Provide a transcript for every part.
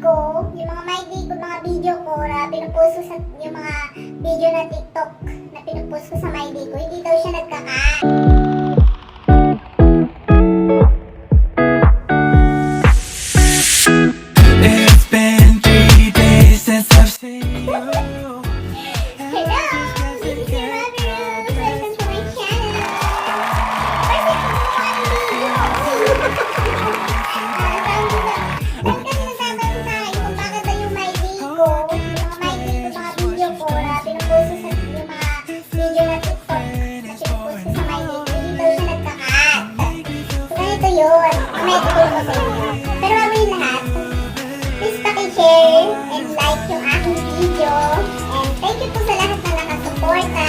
ko, yung mga my day ko, mga video ko na pinupost ko sa yung mga video na TikTok na pinupost ko sa my day ko, hindi daw siya nagkaka. It's been 3 days since I've seen you. Hello! This is your mother. Welcome to my channel. Kasi kumuha ng video. Ba't kasi nagtatanong sa akin kung bakit daw yung my day ko, yung mga my day ko, mga video ko na pinupost ko sa yung mga video na TikTok na pinupost ko sa my day ko, hindi daw siya nagka-cut. So ganito yun. Mamaya tutulong ko sa inyo. Pero bago yung lahat, please paki-share and like yung aking video. And thank you po sa lahat na nakasuporta.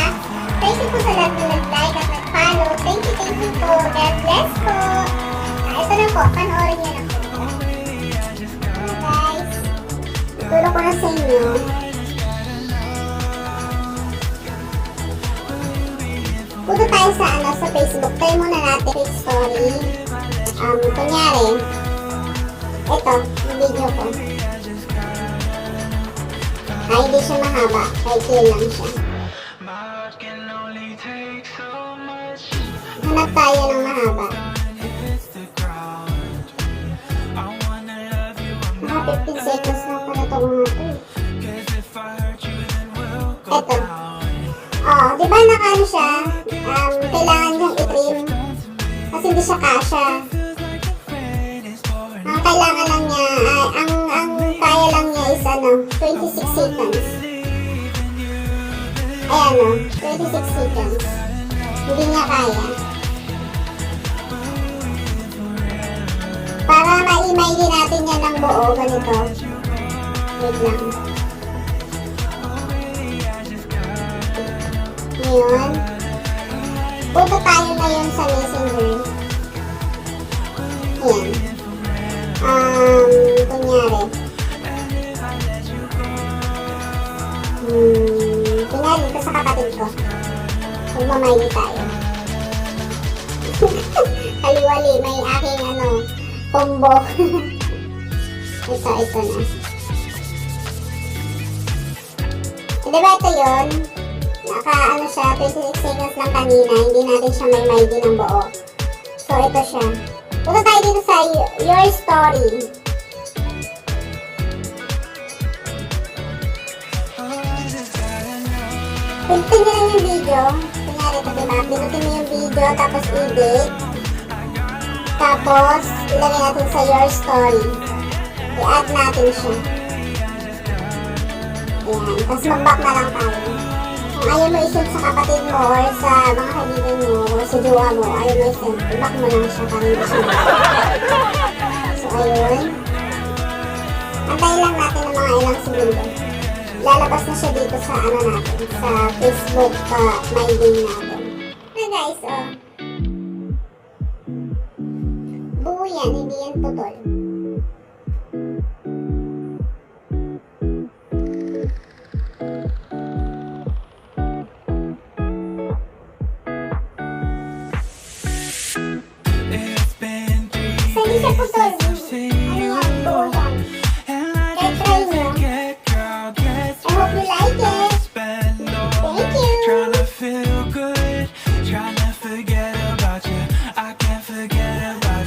Thank you po sa lahat na nag-like at nag-follow. Thank you po. God bless po. Ito na po, panoorin niyo na po. Guys, tutulong ko na sa inyo. Punta tayo sa Facebook. Tayo muna natin yung story. Kunyari, ito, yung video ko. Ay, hindi siya mahaba. Kahit yun lang siya. Hanap tayo ng mahaba. Mga 15 seconds na pala ito mga ito. Ito. Oh, di ba nakaano siya? Kailangan niyang i-trim. Kasi hindi siya kasha. Ang kailangan lang niya, ang kaya lang niya is 26 seconds. Ayan 26 seconds. Hindi niya kaya. Para ma-imay din natin yan ng buo, ganito. Wait lang. Ngayon, punta tayo ngayon sa Messenger. Ayan. Kunyari. Kunyari ito sa kapatid ko. Magmamay tayo. Kaliwali, may aking combo. ito na. Diba ito yun? Siya, 26 seconds lang kanina. Hindi natin siya may din ng buo. So, ito siya. Punta tayo dito sa your story. Pinutin nyo lang yung video. Kunyari ito, diba? Pinutin mo yung video, tapos edit. Tapos, ilagay natin sa your story. I-add natin siya. Ayan. Tapos mag-back na lang tayo. Kung ayaw mo i-send sa kapatid mo or sa mga kaibigan mo or sa jowa mo, ayaw mo i-send, i-back mo lang siya para hindi siya. So, ayun. Antayin lang natin ng mga ilang segundo. Lalabas na siya dito sa natin, sa Facebook my day natin. Na guys, buo yan, hindi yan putol. Hindi siya putol